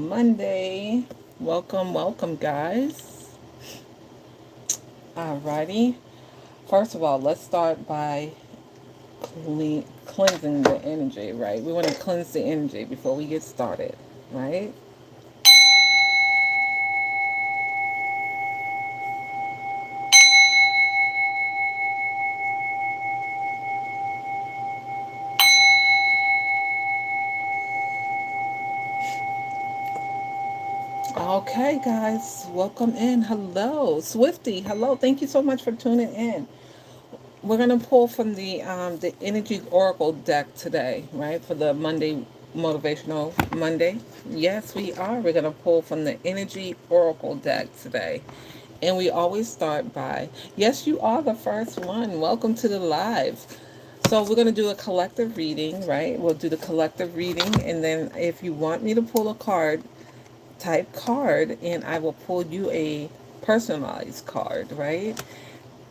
Monday. Welcome, guys. Alrighty. First of all, let's start by cleansing the energy, right? We want to cleanse the energy before we get started, right? Okay, guys, welcome in. Hello, Swifty. Hello, thank you so much for tuning in. We're gonna pull from the Energy Oracle deck today, right? For the Monday Motivational Monday. Yes, we are. We're gonna pull from the Energy Oracle deck today. And we always start by, yes, you are the first one. Welcome to the live. So we're going to do a collective reading, right? We'll do the collective reading. And then if you want me to pull a card, type card, and I will pull you a personalized card, right?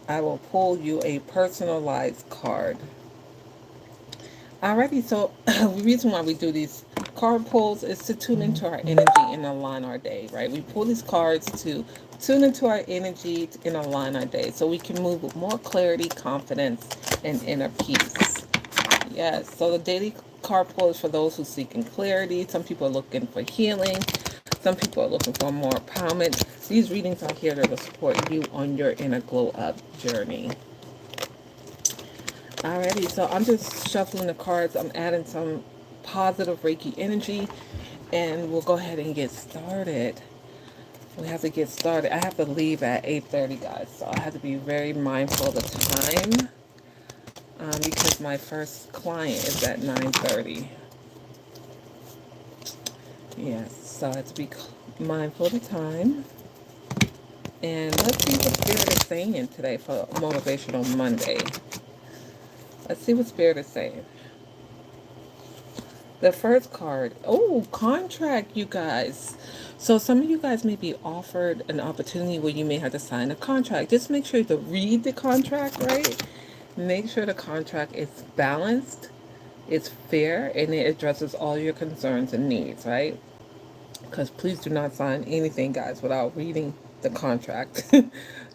I will pull you a personalized card. Alrighty, so the reason why we do these card pulls is to tune into our energy and align our day, right? We pull these cards to tune into our energy and align our day so we can move with more clarity, confidence, and inner peace. Yes, so the daily card pull is for those who seeking clarity. Some people are looking for healing. Some people are looking for more empowerment. These readings are here to support you on your inner glow up journey. Alrighty, so I'm just shuffling the cards. I'm adding some positive Reiki energy, and we'll go ahead and get started. We have to get started. I have to leave at 8:30, guys, so I have to be very mindful of the time because my first client is at 9:30. Yes, so I have to be mindful of the time. And let's see what Spirit is saying today for Motivational Monday. Let's see what Spirit is saying. The first card. Oh, contract, you guys. So some of you guys may be offered an opportunity where you may have to sign a contract. Just make sure to read the contract, right? Make sure the contract is balanced, it's fair, and it addresses all your concerns and needs, right? Because please do not sign anything, guys, without reading the contract.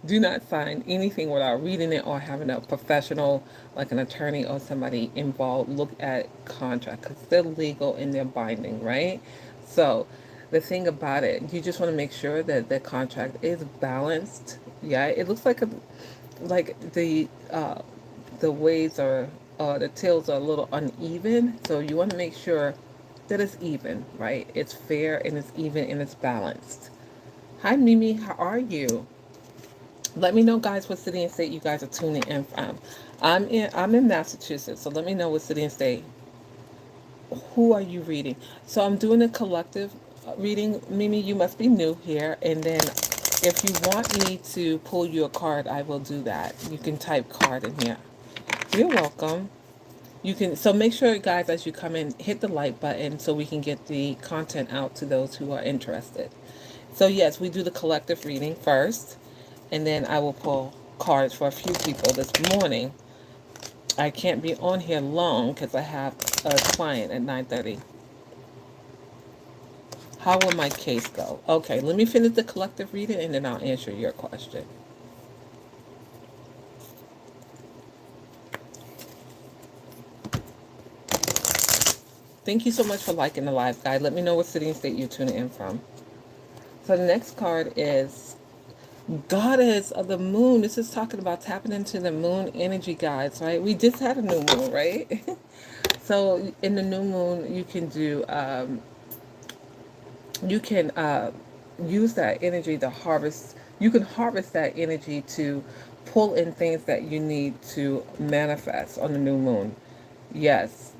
Do not sign anything without reading it or having a professional, like an attorney or somebody involved, look at contract because they're legal and they're binding, right? So the thing about it, you just want to make sure that the contract is balanced. Yeah, it looks like the waves are the tails are a little uneven, so you want to make sure that it's even, right? It's fair and it's even and it's balanced. Hi, Mimi. How are you? Let me know, guys, what city and state you guys are tuning in from. I'm in Massachusetts, so let me know what city and state. Who are you reading? So I'm doing a collective reading. Mimi, you must be new here. And then if you want me to pull you a card, I will do that. You can type card in here. You're welcome. You can, so make sure, guys, as you come in, hit the like button so we can get the content out to those who are interested. So yes, we do the collective reading first, and then I will pull cards for a few people this morning. I can't be on here long because I have a client at 9:30. How will my case go? Okay, let me finish the collective reading and then I'll answer your question. Thank you so much for liking the live, guide. Let me know what city and state you're tuning in from. So the next card is Goddess of the Moon. This is talking about tapping into the moon energy, guys, right? We just had a new moon, right? So in the new moon, you can use that energy to harvest. You can harvest that energy to pull in things that you need to manifest on the new moon. Yes,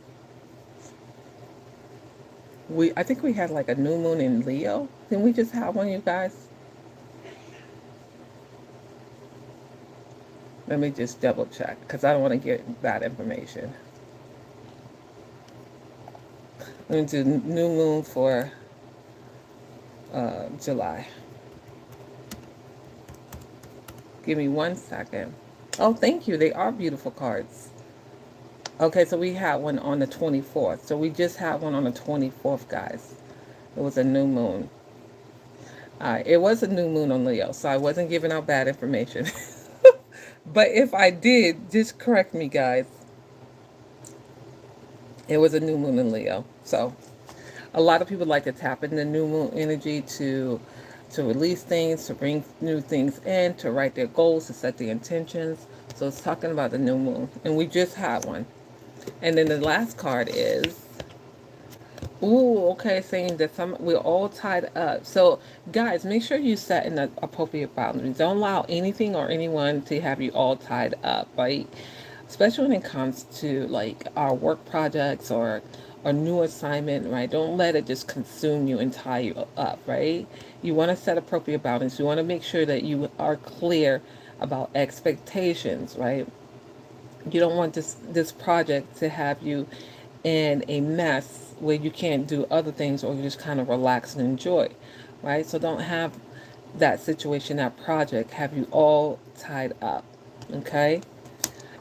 I think we had like a new moon in Leo. Didn't we just have one, you guys? Let me just double check because I don't want to get bad information. I'm going to do new moon for July. Give me 1 second. Oh, thank you. They are beautiful cards. Okay, so we had one on the 24th. So we just had one on the 24th, guys. It was a new moon. It was a new moon on Leo, so I wasn't giving out bad information. But if I did, just correct me, guys. It was a new moon in Leo. So a lot of people like to tap into new moon energy to release things, to bring new things in, to write their goals, to set the intentions. So it's talking about the new moon, and we just had one. And then the last card is, ooh, okay, saying that we're all tied up. So guys, make sure you set in the appropriate boundaries. Don't allow anything or anyone to have you all tied up, right? Especially when it comes to like our work projects or new assignment, right? Don't let it just consume you and tie you up, right? You want to set appropriate boundaries. You want to make sure that you are clear about expectations, right? You don't want this project to have you in a mess where you can't do other things or you just kind of relax and enjoy, right? So don't have that situation, that project, have you all tied up, okay?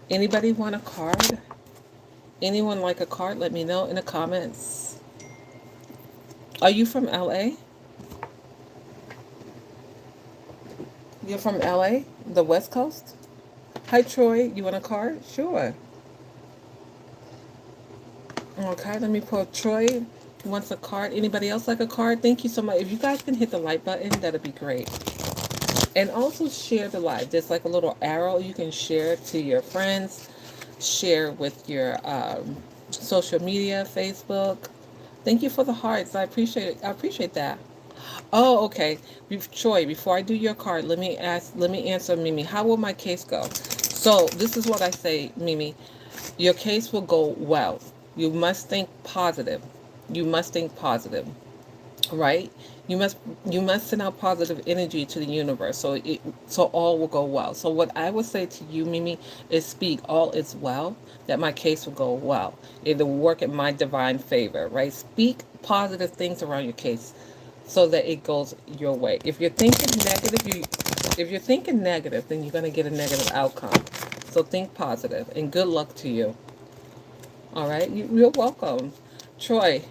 Anybody want a card? Anyone like a card? Let me know in the comments. Are you from LA? You're from LA? The West Coast? Hi, Troy. You want a card? Sure. Okay, let me pull Troy wants a card. Anybody else like a card? Thank you so much. If you guys can hit the like button, that'd be great. And also share the live. There's like a little arrow you can share to your friends, share with your social media, Facebook. Thank you for the hearts. I appreciate it. I appreciate that. Oh, okay. Troy, before I do your card, let me answer Mimi. How will my case go? So this is what I say, Mimi. Your case will go well. You must think positive. You must think positive, right? You must you must send out positive energy to the universe so all will go well. So what I would say to you, Mimi, is speak all is well, that my case will go well. It will work in my divine favor, right? Speak positive things around your case so that it goes your way. If you're thinking negative, then you're gonna get a negative outcome. So think positive and good luck to you. All right, you're welcome. Troy,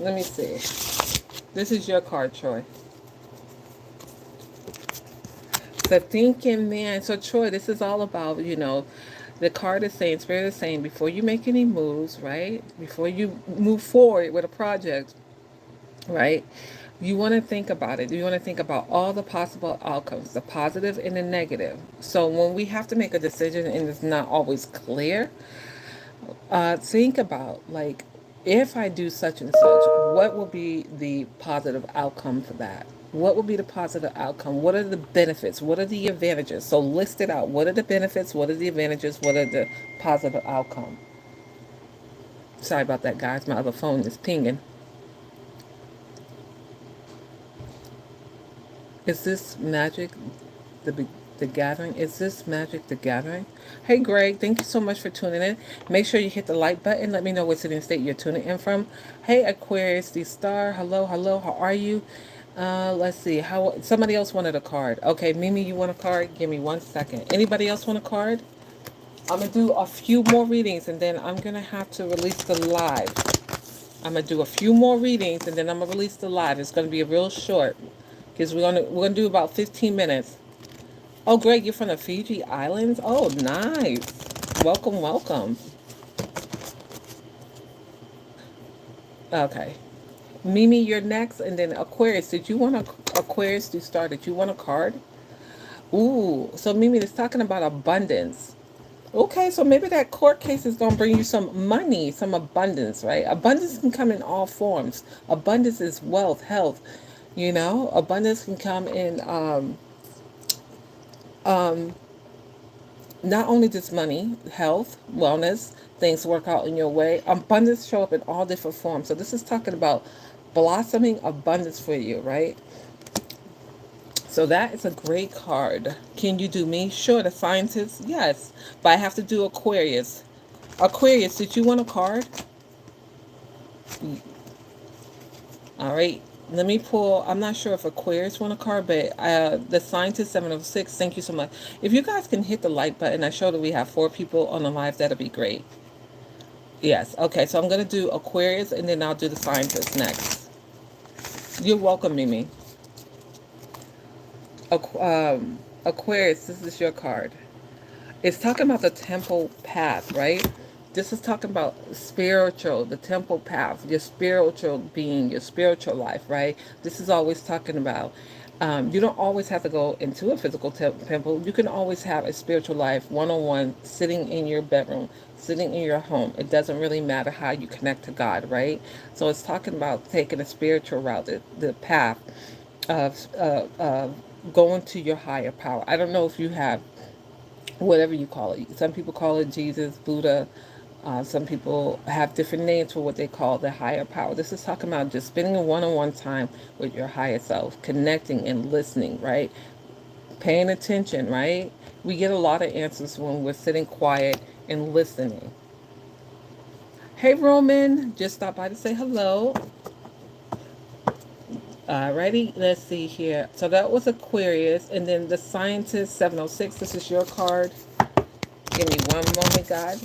let me see. This is your card, Troy. The thinking man. So, Troy, this is all about, the card is saying, Spirit is saying, before you make any moves, right? Before you move forward with a project, right? You want to think about it. You want to think about all the possible outcomes, the positive and the negative. So, when we have to make a decision and it's not always clear, think about like if I do such and such, what will be the positive outcome for that? What will be the positive outcome? What are the benefits? What are the advantages? So list it out. What are the benefits? What are the advantages? What are the positive outcome? Sorry about that, guys. My other phone is pinging. Is this magic? The the gathering. Is this Magic the Gathering? Hey Greg, thank you so much for tuning in. Make sure you hit the like button. Let me know what city and state you're tuning in from. Hey Aquarius the Star. Hello, hello. How are you? Let's see. How somebody else wanted a card. Okay, Mimi, you want a card? Give me 1 second. Anybody else want a card? I'm gonna do a few more readings and then I'm gonna have to release the live. I'm gonna do a few more readings and then I'm gonna release the live. It's gonna be a real short because we're gonna do about 15 minutes. Oh, Greg, you're from the Fiji Islands? Oh, nice. Welcome, welcome. Okay. Mimi, you're next. And then Aquarius. Did you want Aquarius to start? Did you want a card? Ooh, so Mimi is talking about abundance. Okay, so maybe that court case is going to bring you some money, some abundance, right? Abundance can come in all forms. Abundance is wealth, health, Abundance can come in um, not only just money, health, wellness, things work out in your way. Abundance show up in all different forms. So this is talking about blossoming abundance for you, right? So that is a great card. Can you do me? Sure, the scientist, yes. But I have to do Aquarius. Aquarius, did you want a card? All right. Let me pull. I'm not sure if Aquarius want a card, but the Scientist 706, thank you so much. If you guys can hit the like button, I show that we have 4 people on the live. That'll be great. Yes. Okay. So I'm gonna do Aquarius, and then I'll do the scientist next. You're welcome, Mimi. Aquarius. This is your card. It's talking about the temple path, right? This is talking about spiritual, the temple path, your spiritual being, your spiritual life, right? This is always talking about. You don't always have to go into a physical temple. You can always have a spiritual life, one on one, sitting in your bedroom, sitting in your home. It doesn't really matter how you connect to God, right? So it's talking about taking a spiritual route, the path of going to your higher power. I don't know if you have whatever you call it. Some people call it Jesus, Buddha. Some people have different names for what they call the higher power. This is talking about just spending a one-on-one time with your higher self, connecting and listening, right? Paying attention, right? We get a lot of answers when we're sitting quiet and listening. Hey, Roman, just stop by to say hello. Alrighty, let's see here. So that was Aquarius, and then the Scientist 706. This is your card. Give me one moment, God.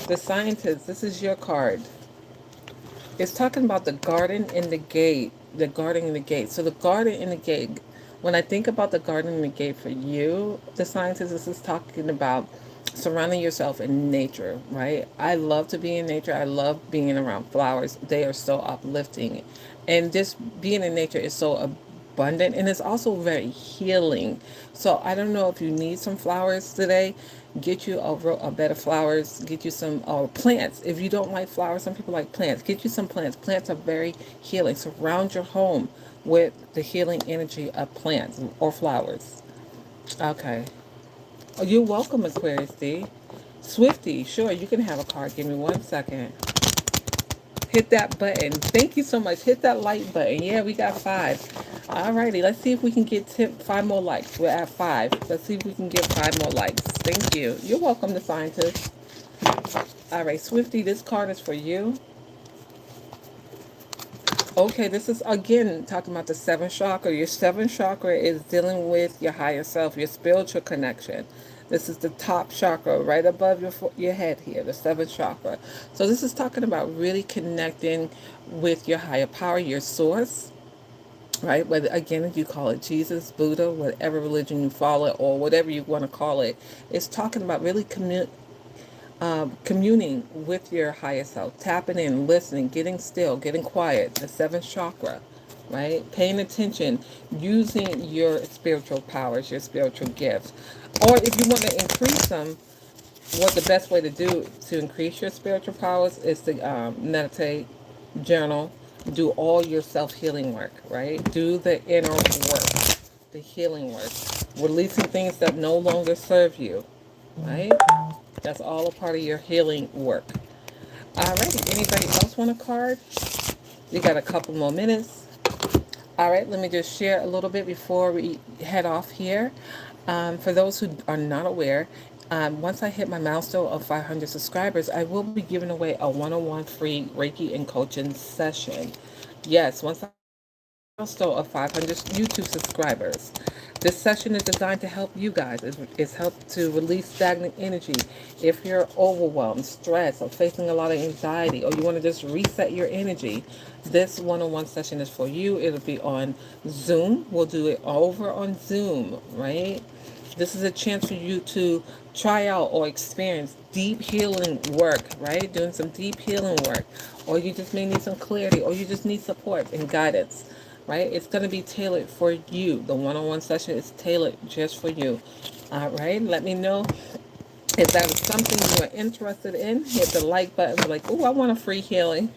The Scientist, this is your card. It's talking about the garden and the gate. The garden and the gate. So the garden and the gate. When I think about the garden and the gate for you, the Scientist, this is talking about surrounding yourself in nature, right? I love to be in nature. I love being around flowers. They are so uplifting. And just being in nature is so abundant, and it's also very healing. So I don't know if you need some flowers today. Get you a bed of flowers. Get you some plants. If you don't like flowers, some people like plants. Get you some plants. Plants are very healing. Surround your home with the healing energy of plants or flowers. Okay. Oh, you're welcome, Aquarius D. Swifty, sure, you can have a card. Give me 1 second. Hit that button. Thank you so much. Hit that like button. Yeah, we got 5. Alrighty, let's see if we can get 5 more likes. We're at 5. Let's see if we can get 5 more likes. Thank you. You're welcome, the scientist. Alright, Swifty, this card is for you. Okay, this is again talking about the seventh chakra. Your seventh chakra is dealing with your higher self, your spiritual connection. This is the top chakra right above your head here, the seventh chakra. So this is talking about really connecting with your higher power, your source, right? Whether again, if you call it Jesus, Buddha, whatever religion you follow, or whatever you want to call it, it's talking about really communing with your higher self, tapping in, listening, getting still, getting quiet, the seventh chakra, right? Paying attention, using your spiritual powers, your spiritual gifts. Or if you want to increase them, what the best way to do to increase your spiritual powers is to meditate, journal, do all your self healing work, right? Do the inner work, the healing work, releasing things that no longer serve you, right? That's all a part of your healing work. Alrighty, anybody else want a card? We got a couple more minutes. All right, let me just share a little bit before we head off here. For those who are not aware, once I hit my milestone of 500 subscribers, I will be giving away a one-on-one free Reiki and coaching session. Yes, once I milestone of 500 YouTube subscribers. This session is designed to help you guys. It's helped to release stagnant energy. If you're overwhelmed, stressed, or facing a lot of anxiety, or you want to just reset your energy, this one-on-one session is for you. It'll be on Zoom. We'll do it over on Zoom, right? This is a chance for you to try out or experience deep healing work, right? Doing some deep healing work. Or you just may need some clarity, or you just need support and guidance, right? It's going to be tailored for you. The one on one session is tailored just for you. All right. Let me know if that is something you are interested in. Hit the like button. Be like, oh, I want a free healing.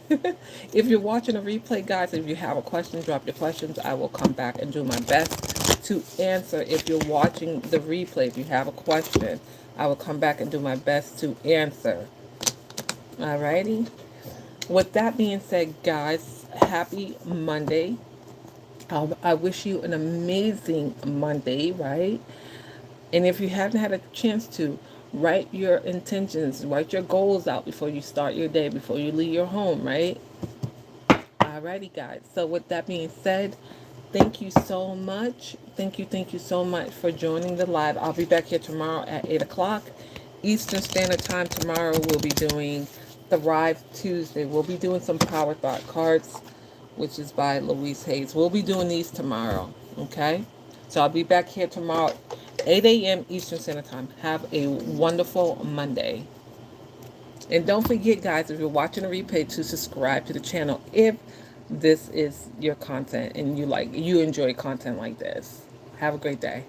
If you're watching a replay, guys, if you have a question, drop your questions. I will come back and do my best to answer. If you're watching the replay, if you have a question, I will come back and do my best to answer. Alrighty. With that being said, guys, happy Monday. I wish you an amazing Monday, right? And if you haven't had a chance to, write your intentions, write your goals out before you start your day, before you leave your home, right? Alrighty, guys. So, with that being said, thank you so much. Thank you so much for joining the live. I'll be back here tomorrow at 8 o'clock. Eastern Standard Time. Tomorrow we'll be doing Thrive Tuesday. We'll be doing some Power Thought cards, which is by Louise Hayes. We'll be doing these tomorrow. Okay? So I'll be back here tomorrow, 8 a.m. Eastern Standard Time. Have a wonderful Monday. And don't forget, guys, if you're watching a replay, to subscribe to the channel if this is your content and you enjoy content like this. Have a great day.